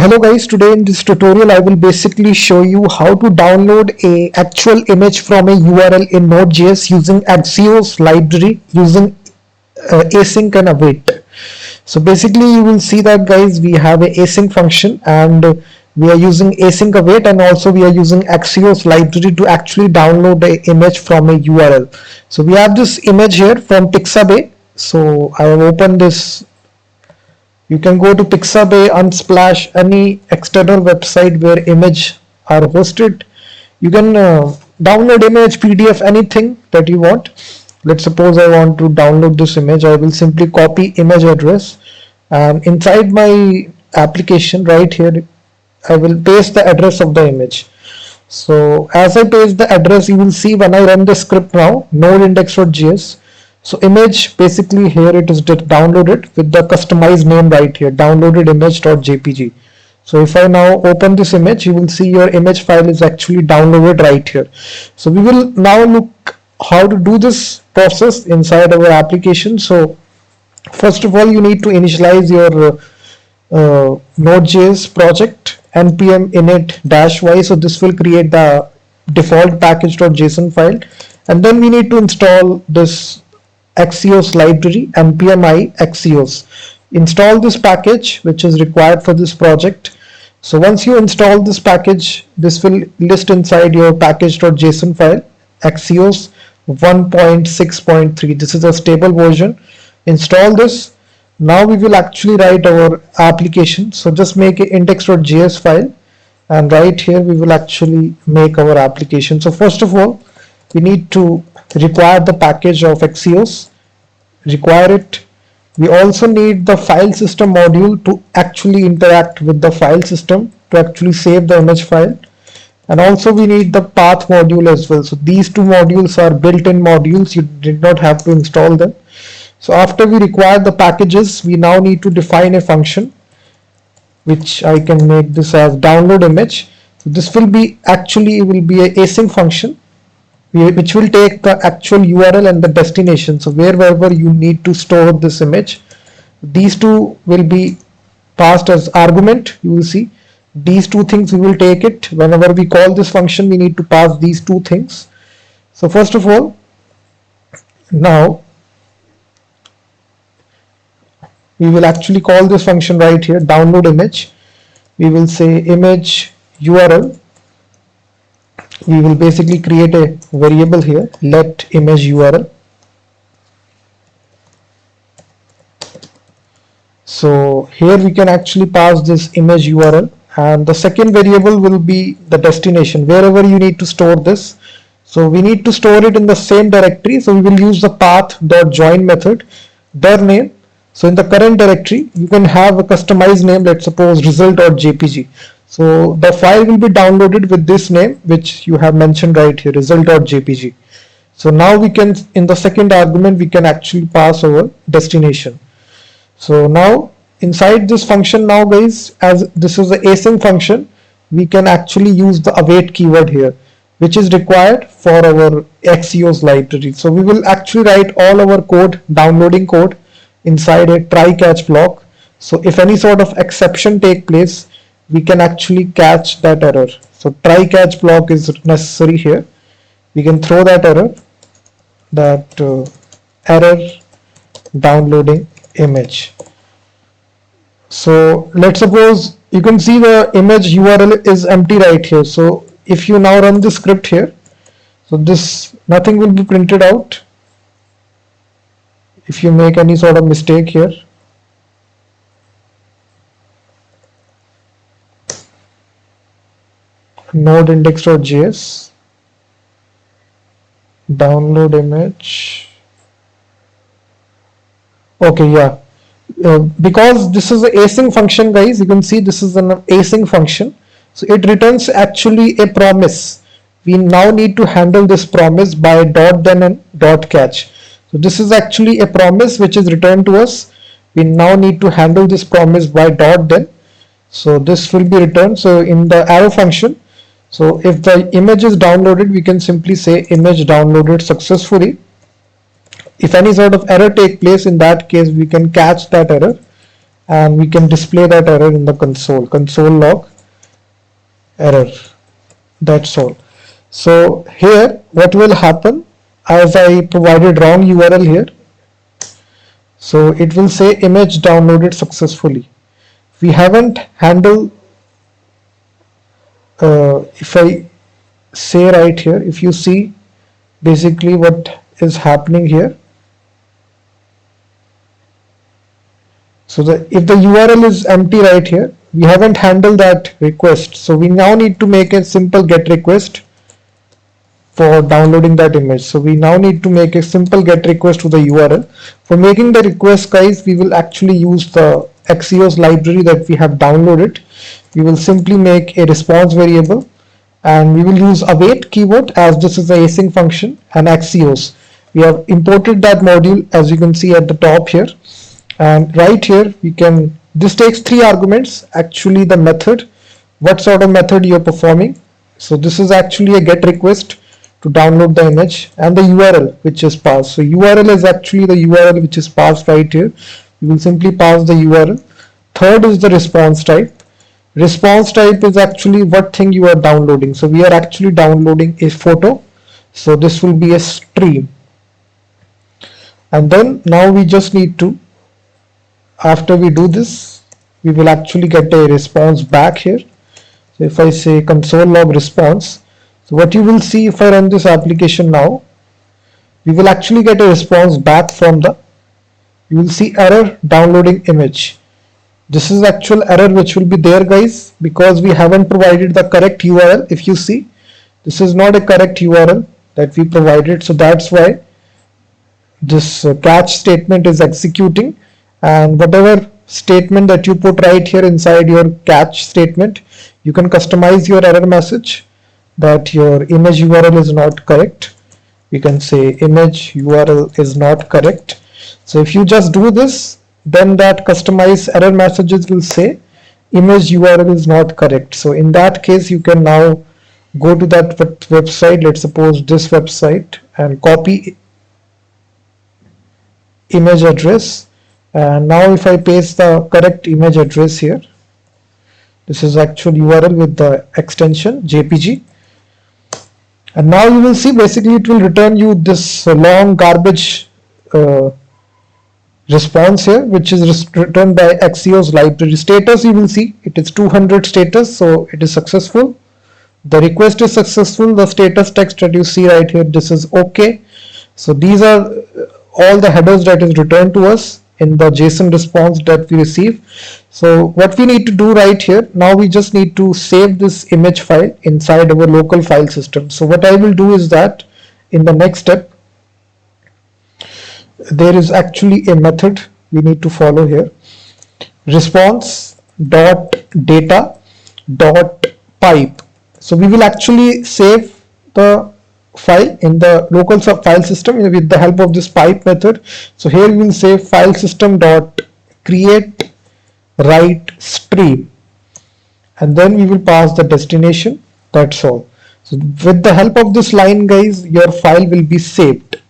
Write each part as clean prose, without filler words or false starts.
Hello guys, today in this tutorial I will basically show you how to download a actual image from a URL in Node.js using Axios library using async and await. So basically you will see that guys, we have a async function and we are using async await, and also we are using Axios library to actually download the image from a URL. So we have this image here from Pixabay. So I have opened this. You can go to Pixabay, Unsplash, any external website where image are hosted. You can download image, PDF, anything that you want. Let's suppose I want to download this image. I will simply copy image address, and inside my application right here I will paste the address of the image. So as I paste the address, you will see when I run the script now, node.index.js. So image, basically here it is downloaded with the customized name right here, downloaded image.jpg. So if I now open this image, you will see your image file is actually downloaded right here. So we will now look how to do this process inside our application. So first of all, you need to initialize your Node.js project npm init-y. So this will create the default package.json file, and then we need to install this Axios library, npm I Axios. Install this package which is required for this project. So once you install this package, this will list inside your package.json file Axios 1.6.3. This is a stable version. Install this. Now we will actually write our application. So just make an index.js file, and right here we will actually make our application. So first of all, we need to require the package of Axios, require it. We also need the file system module to actually interact with the file system to actually save the image file, and also we need the path module as well. So these two modules are built-in modules, you did not have to install them. So after we require the packages, we now need to define a function which I can make this as download image. So this will be actually a async function which will take the actual URL and the destination. So wherever you need to store this image, these two will be passed as argument. You will see these two things, we will take it. Whenever we call this function, we need to pass these two things. So first of all, now we will actually call this function right here, download image. We will say image URL. We will basically create a variable here, let image URL. So here we can actually pass this image URL, and the second variable will be the destination, wherever you need to store this. So we need to store it in the same directory, so we will use the path.join method, their name. So in the current directory, you can have a customized name, let's suppose result.jpg. So the file will be downloaded with this name which you have mentioned right here, result.jpg. So now we can, in the second argument, we can actually pass our destination. So now inside this function now guys, as this is the async function, we can actually use the await keyword here, which is required for our Axios library. So we will actually write all our code, downloading code, inside a try catch block. So if any sort of exception take place, we can actually catch that error. So try catch block is necessary here. We can throw that error, error downloading image. So let's suppose you can see the image URL is empty right here. So if you now run the script here, so this nothing will be printed out if you make any sort of mistake here. Node index.js, download image. Okay, yeah, because this is an async function guys, you can see this is an async function, so it returns actually a promise. We now need to handle this promise by dot then and dot catch. So this is actually a promise which is returned to us. We now need to handle this promise by dot then. So this will be returned. So in the arrow function, so if the image is downloaded, we can simply say image downloaded successfully. If any sort of error take place, in that case we can catch that error and we can display that error in the console log error. That's all. So here what will happen, as I provided wrong URL here, so it will say image downloaded successfully. We haven't handled, if I say right here, if you see basically what is happening here. So if the URL is empty right here, we haven't handled that request. So we now need to make a simple GET request for downloading that image. So we now need to make a simple GET request to the URL. For making the request, guys, we will actually use the Axios library that we have downloaded. We will simply make a response variable, and we will use await keyword, as this is the async function, and Axios. We have imported that module, as you can see at the top here. And right here we can, this takes 3 arguments, actually the method, what sort of method you are performing. So this is actually a GET request to download the image, and the URL which is passed. So URL is actually the URL which is passed right here. We will simply pass the URL. Third is the response type. Response type is actually what thing you are downloading. So we are actually downloading a photo. So this will be a stream. And then now we just need to, after we do this, we will actually get a response back here. So if I say console log response, so what you will see if I run this application now, we will actually get a response back from the, you will see error downloading image. This is actual error which will be there, guys, because we haven't provided the correct URL. If you see, this is not a correct URL that we provided, so that's why this catch statement is executing, and whatever statement that you put right here inside your catch statement, you can customize your error message that your image URL is not correct. You can say image URL is not correct. So if you just do this, then that customized error messages will say image URL is not correct. So in that case, you can now go to that website, let's suppose this website, and copy image address. And now if I paste the correct image address here, this is actual URL with the extension JPG. And now you will see basically it will return you this long garbage response here, which is returned by Axios library. Status, you will see it is 200 status, so it is successful. The request is successful. The status text that you see right here, this is okay. So these are all the headers that is returned to us in the JSON response that we receive. So what we need to do right here, now we just need to save this image file inside our local file system. So what I will do is that in the next step, there is actually a method we need to follow here. Response dot data dot pipe. So we will actually save the file in the local file system with the help of this pipe method. So here we will say file system dot create write stream, and then we will pass the destination. That's all. So with the help of this line, guys, your file will be saved,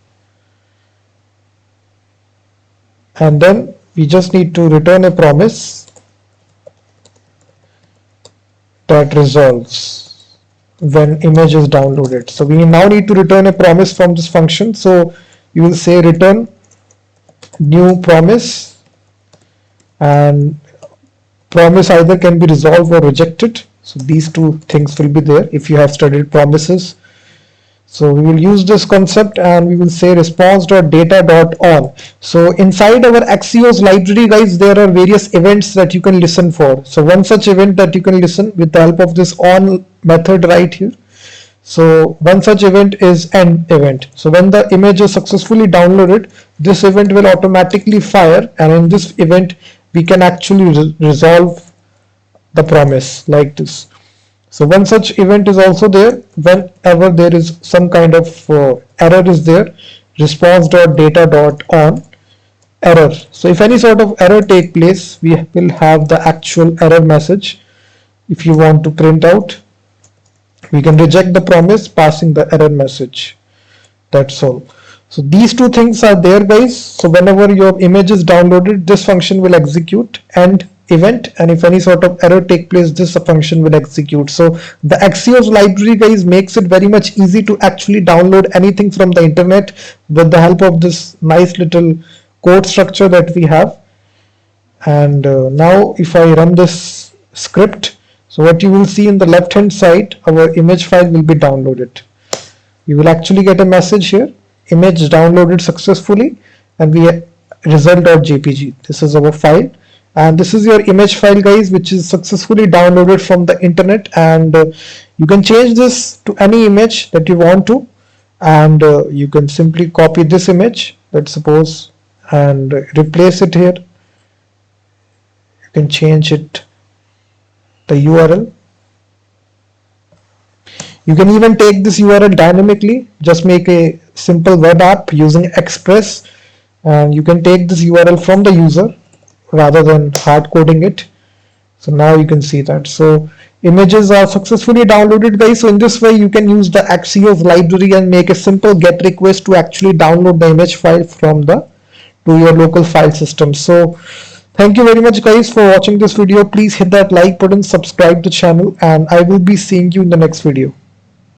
and then we just need to return a promise that resolves when image is downloaded. So we now need to return a promise from this function. So you will say return new promise, and promise either can be resolved or rejected. So these two things will be there if you have studied promises. So we will use this concept, and we will say response.data.on. So inside our Axios library, guys, there are various events that you can listen for. So one such event that you can listen with the help of this on method right here. So one such event is end event. So when the image is successfully downloaded, this event will automatically fire, and in this event we can actually resolve the promise like this. So one such event is also there whenever there is some kind of error is there, response.data.on error. So if any sort of error take place, we will have the actual error message. If you want to print out, we can reject the promise passing the error message. That's all. So these two things are there, guys. So whenever your image is downloaded, this function will execute and event, and if any sort of error take place, this function will execute. So the Axios library, guys, makes it very much easy to actually download anything from the internet with the help of this nice little code structure that we have. And now if I run this script, so what you will see in the left hand side, our image file will be downloaded. You will actually get a message here, image downloaded successfully, and we result.jpg. This is our file, and this is your image file, guys, which is successfully downloaded from the internet. And you can change this to any image that you want to, and you can simply copy this image, let's suppose, and replace it here. You can change it, the URL. You can even take this URL dynamically, just make a simple web app using Express, and you can take this URL from the user rather than hard coding it. So now you can see that. So images are successfully downloaded, guys. So in this way you can use the Axios library and make a simple GET request to actually download the image file from to your local file system. So thank you very much, guys, for watching this video. Please hit that like button, subscribe to the channel, and I will be seeing you in the next video.